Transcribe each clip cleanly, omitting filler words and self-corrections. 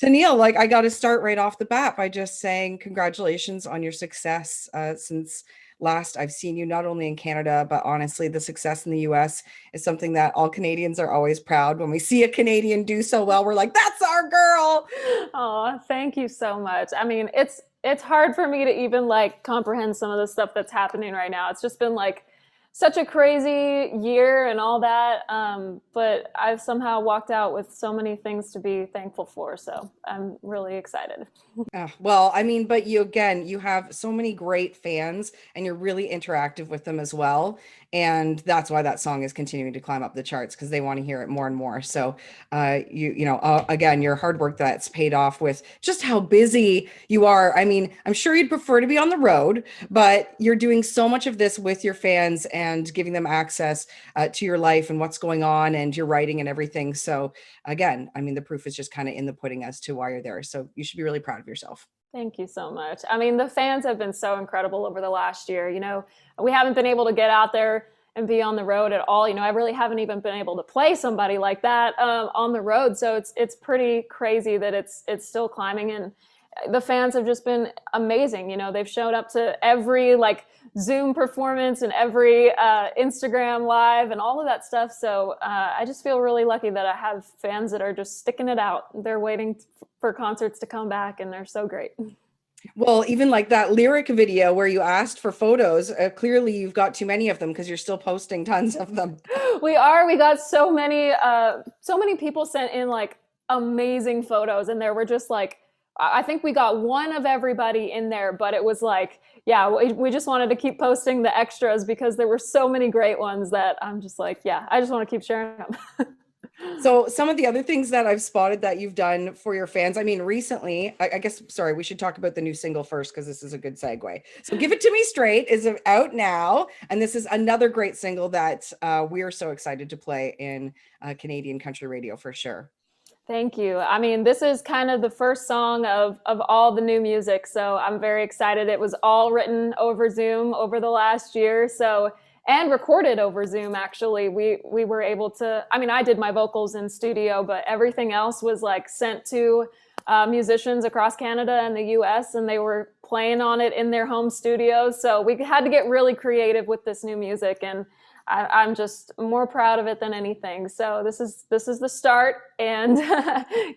Tenille, like I got to start right off the bat by just saying congratulations on your success. Since last I've seen you, not only in Canada, but honestly, the success in the US is something that all Canadians are always proud. When we see a Canadian do so well, we're like, that's our girl. Oh, thank you so much. I mean, it's hard for me to even like comprehend some of the stuff that's happening right now. It's just been like such a crazy year and all that. But I've somehow walked out with so many things to be thankful for. So I'm really excited. Well, I mean, but you again, you have so many great fans and you're really interactive with them as well. And that's why that song is continuing to climb up the charts because they want to hear it more and more. So, again, your hard work that's paid off with just how busy you are. I mean, I'm sure you'd prefer to be on the road, but you're doing so much of this with your fans and giving them access to your life and what's going on and your writing and everything. So, again, I mean, the proof is just kind of in the pudding as to why you're there. So you should be really proud of yourself. Thank you so much. I mean, the fans have been so incredible over the last year. We haven't been able to get out there and be on the road at all. I really haven't even been able to play somebody like that on the road. So it's pretty crazy that it's still climbing, and the fans have just been amazing. They've showed up to every like Zoom performance and every Instagram live and all of that stuff. So I just feel really lucky that I have fans that are just sticking it out. They're waiting for concerts to come back, and they're so great. Well, even like that lyric video where you asked for photos, clearly you've got too many of them because you're still posting tons of them. We got so many people sent in like amazing photos, and there were just like, I think we got one of everybody in there, but it was like, yeah, we just wanted to keep posting the extras because there were so many great ones that I'm just like, yeah, I just want to keep sharing them. So some of the other things that I've spotted that you've done for your fans, I mean, recently, I guess, sorry, we should talk about the new single first because this is a good segue. So Give It To Me Straight is out now. And this is another great single that we are so excited to play in Canadian country radio for sure. Thank you. I mean, this is kind of the first song of all the new music, so I'm very excited. It was all written over Zoom over the last year, so and recorded over Zoom actually. We were able to, I mean, I did my vocals in studio, but everything else was like sent to musicians across Canada and the US, and they were playing on it in their home studios. So we had to get really creative with this new music, and I'm just more proud of it than anything. So this is the start, and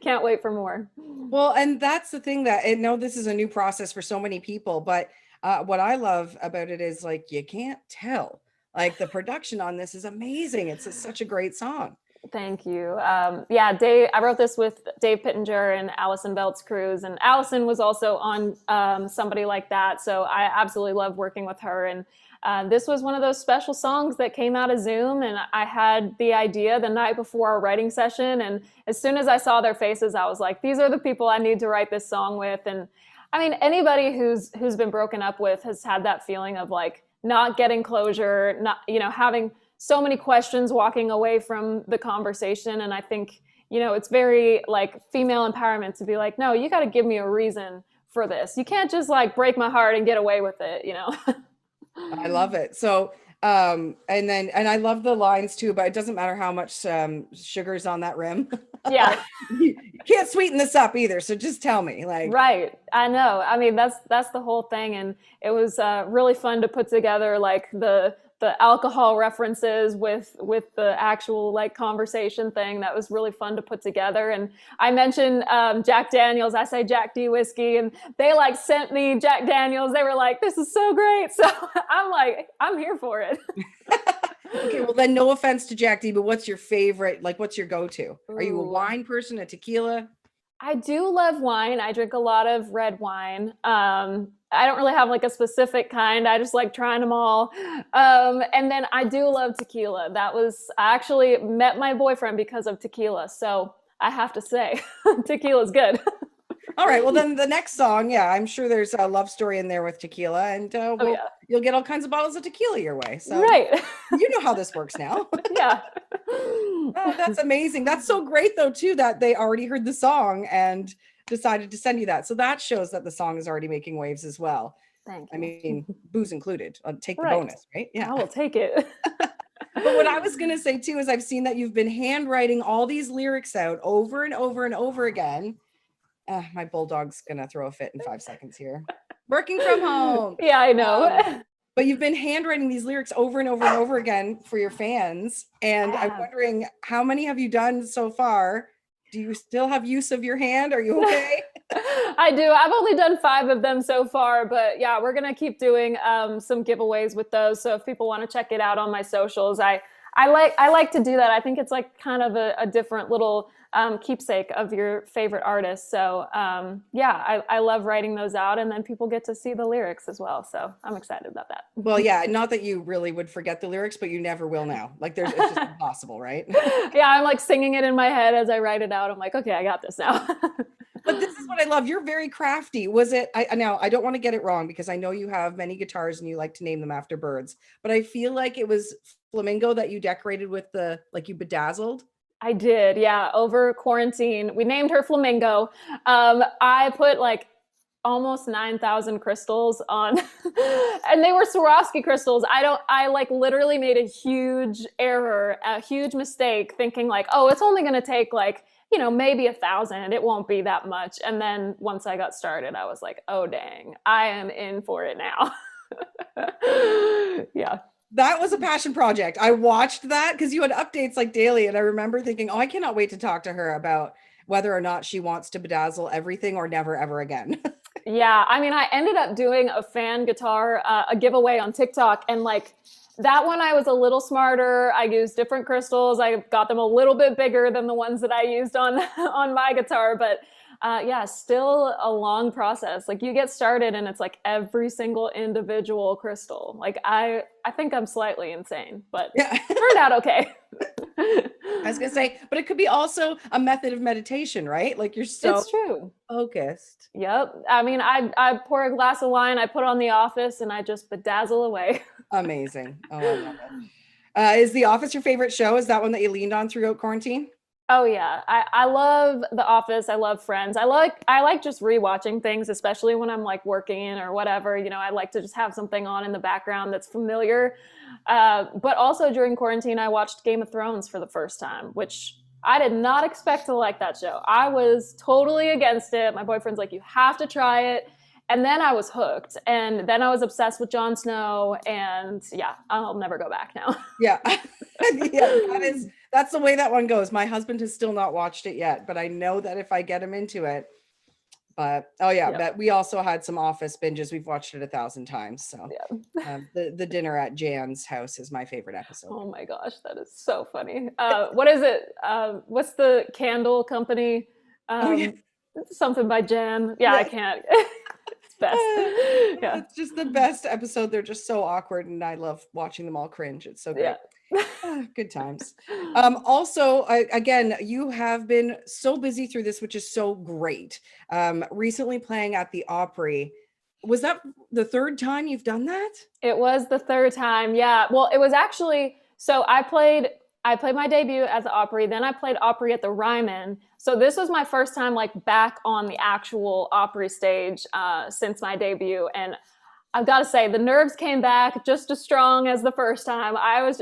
can't wait for more. Well, and that's the thing that I know this is a new process for so many people, but what I love about it is like you can't tell. Like the production on this is amazing. Such a great song. Thank you. Yeah, Dave. I wrote this with Dave Pittenger and Allison Belt's crews, and Allison was also on Somebody Like That. So I absolutely love working with her. And this was one of those special songs that came out of Zoom, and I had the idea the night before our writing session. And as soon as I saw their faces, I was like, "These are the people I need to write this song with." And I mean, anybody who's been broken up with has had that feeling of like not getting closure, not having so many questions walking away from the conversation. And I think, it's very like female empowerment to be like, no, you got to give me a reason for this. You can't just like break my heart and get away with it. I love it. So, and I love the lines too, but it doesn't matter how much sugar's on that rim. Yeah. You can't sweeten this up either. So just tell me, like, Right. I know. I mean, that's the whole thing. And it was really fun to put together like the alcohol references with the actual like conversation thing. That was really fun to put together. And I mentioned Jack Daniels. I say Jack D whiskey, and they like sent me Jack Daniels. They were like, "This is so great." So I'm like, I'm here for it. okay, well then no offense to Jack D, but what's your favorite? Like, what's your go-to? Are you a Ooh. wine person, a tequila? I do love wine. I drink a lot of red wine. I don't really have like a specific kind. I just like trying them all. And then I do love tequila. I actually met my boyfriend because of tequila. So I have to say, tequila's good. All right, well then the next song, yeah, I'm sure there's a love story in there with tequila, and Oh yeah. you'll get all kinds of bottles of tequila your way. So Right. you know how this works now. Yeah. Oh, that's amazing. That's so great though too that they already heard the song and decided to send you that. So that shows that the song is already making waves as well. Thank I you. mean, booze included. I'll take the Right. bonus, right? Yeah. I will take it. But what I was going to say too is I've seen that you've been handwriting all these lyrics out over and over and over again. My bulldog's gonna throw a fit in 5 seconds here. Working from home. Yeah, I know. But you've been handwriting these lyrics over and over and over again for your fans. And I'm wondering, how many have you done so far? Do you still have use of your hand? Are you okay? I do. I've only done 5 of them so far, but yeah, we're gonna keep doing some giveaways with those. So if people want to check it out on my socials, I like to do that. I think it's like kind of a different little keepsake of your favorite artist. So yeah, I love writing those out, and then people get to see the lyrics as well. So I'm excited about that. Well, yeah, not that you really would forget the lyrics, but you never will now. Like it's just impossible, right? Yeah, I'm like singing it in my head as I write it out. I'm like, okay, I got this now. But this is what I love. You're very crafty. Was it, now I don't want to get it wrong because I know you have many guitars and you like to name them after birds, but I feel like it was flamingo that you decorated with like you bedazzled. I did, yeah. Over quarantine, we named her Flamingo. I put like almost 9,000 crystals on, and they were Swarovski crystals. I like literally made a huge error, a huge mistake, thinking like, oh, it's only going to take like, maybe 1,000. It won't be that much. And then once I got started, I was like, oh, dang, I am in for it now. Yeah. That was a passion project. I watched that because you had updates like daily. And I remember thinking, oh, I cannot wait to talk to her about whether or not she wants to bedazzle everything or never, ever again. Yeah. I mean, I ended up doing a fan guitar, a giveaway on TikTok. And like that one, I was a little smarter. I used different crystals. I got them a little bit bigger than the ones that I used on, on my guitar. But yeah, still a long process. Like you get started and it's like every single individual crystal. Like I think I'm slightly insane, but yeah. Turned out okay. I was gonna say, but it could be also a method of meditation, right? Like you're so it's true. Focused. Yep. I mean, I pour a glass of wine, I put on The Office, and I just bedazzle away. Amazing. Oh, I love it. Is The Office your favorite show? Is that one that you leaned on throughout quarantine? Oh yeah, I love The Office. I love Friends. I like just rewatching things, especially when I'm like working or whatever. I like to just have something on in the background that's familiar. But also during quarantine, I watched Game of Thrones for the first time, which I did not expect to like that show. I was totally against it. My boyfriend's like, you have to try it. And then I was hooked. And then I was obsessed with Jon Snow. And yeah, I'll never go back now. Yeah. Yeah, that's the way that one goes. My husband has still not watched it yet, but I know that if I get him into it, but but we also had some Office binges. We've watched it 1,000 times. So the dinner at Jan's house is my favorite episode. Oh my gosh, that is so funny. What is it? What's the candle company? Something by Jan. Yeah, I can't. It's best. Yeah, it's just the best episode. They're just so awkward, and I love watching them all cringe. It's so great. Yeah. Good times. Also, again, you have been so busy through this, which is so great. Recently playing at the Opry. Was that the 3rd time you've done that? It was the 3rd time. Yeah. Well, it was actually, so I played my debut at the Opry, then I played Opry at the Ryman. So this was my first time like back on the actual Opry stage since my debut. And I've got to say, the nerves came back just as strong as the first time.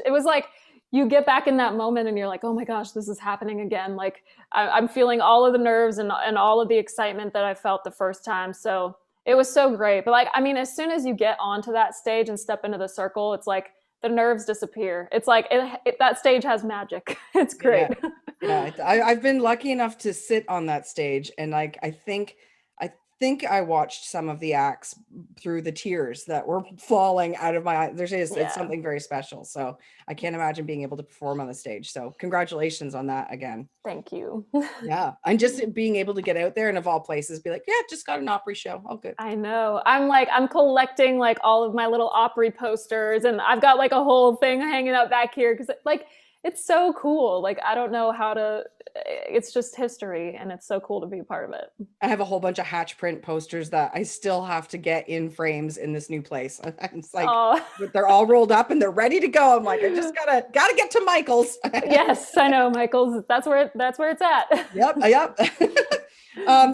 It was like, you get back in that moment and you're like, oh my gosh, this is happening again. Like I'm feeling all of the nerves and all of the excitement that I felt the first time. So it was so great. But like, I mean, as soon as you get onto that stage and step into the circle, it's like the nerves disappear. It's like that stage has magic. It's great. Yeah. I've been lucky enough to sit on that stage, and like I think I watched some of the acts through the tears that were falling out of my eyes. It's something very special. So I can't imagine being able to perform on the stage. So congratulations on that again. Thank you. Yeah. And just being able to get out there and of all places be like, yeah, just got an Opry show. Oh, good. I know. I'm collecting like all of my little Opry posters, and I've got like a whole thing hanging up back here because like it's so cool. Like I don't know how to, it's just history, and it's so cool to be a part of it. I have a whole bunch of hatch print posters that I still have to get in frames in this new place. It's like they're all rolled up and they're ready to go. I'm like, I just gotta get to Michael's. Yes, I know, Michael's. That's where it's at. Yep.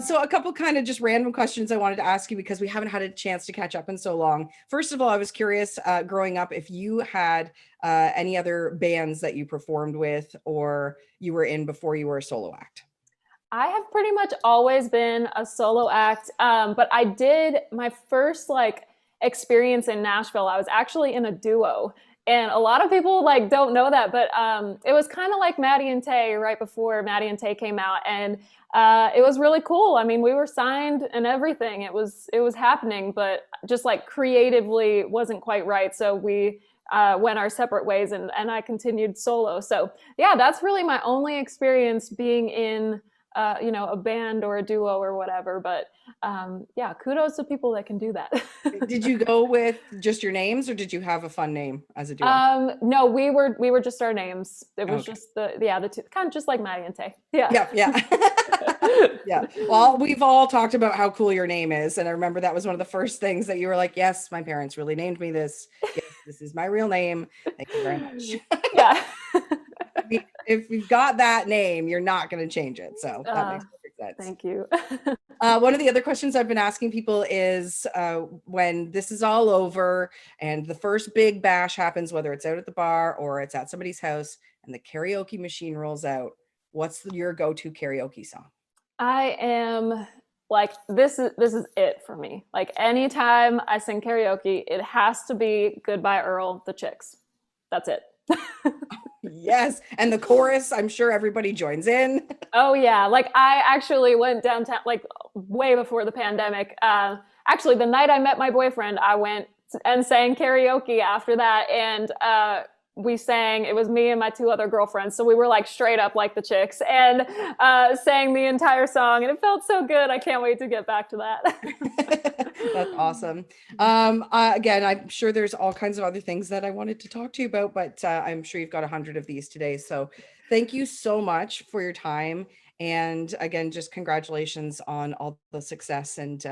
So a couple kind of just random questions I wanted to ask you because we haven't had a chance to catch up in so long. First of all, I was curious, growing up, if you had any other bands that you performed with or you were in before you were a solo act. I have pretty much always been a solo act, but I did my first like experience in Nashville. I was actually in a duo, and a lot of people like don't know that, but it was kind of like Maddie and Tay right before Maddie and Tay came out, and it was really cool. I mean, we were signed and everything. It was happening, but just like creatively wasn't quite right. So we went our separate ways, and I continued solo. So yeah, that's really my only experience being in a band or a duo or whatever. But yeah, kudos to people that can do that. Did you go with just your names, or did you have a fun name as a duo? No, we were just our names. It was Okay. just the two, kind of just like Maddie and Tay. Yeah. Yeah, yeah. Yeah. Well, we've all talked about how cool your name is. And I remember that was one of the first things that you were like, yes, my parents really named me this. Yes, this is my real name. Thank you very much. Yeah. If you've got that name, you're not going to change it. So that makes perfect sense. Thank you. One of the other questions I've been asking people is when this is all over and the first big bash happens, whether it's out at the bar or it's at somebody's house and the karaoke machine rolls out, what's your go-to karaoke song? I am like this is it for me. Like anytime I sing karaoke, it has to be Goodbye Earl, the Chicks. That's it. Yes. And the chorus, I'm sure everybody joins in. Oh yeah, like I actually went downtown like way before the pandemic. Actually, the night I met my boyfriend, I went and sang karaoke after that, and we sang. It was me and my two other girlfriends, so we were like straight up like the Chicks, and sang the entire song, and it felt so good. I can't wait to get back to that. That's awesome. Again, I'm sure there's all kinds of other things that I wanted to talk to you about, but I'm sure you've got 100 of these today. So thank you so much for your time. And again, just congratulations on all the success and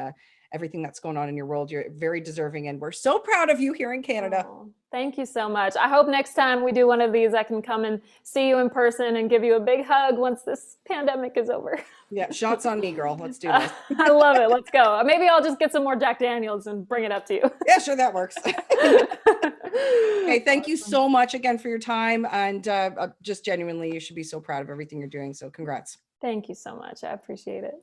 everything that's going on in your world. You're very deserving, and we're so proud of you here in Canada. Oh, thank you so much. I hope next time we do one of these, I can come and see you in person and give you a big hug once this pandemic is over. Yeah, shots on me, girl. Let's do this. I love it. Let's go. Maybe I'll just get some more Jack Daniels and bring it up to you. Yeah, sure, that works. Okay, thank you so much again for your time. And just genuinely, you should be so proud of everything you're doing. So congrats. Thank you so much. I appreciate it.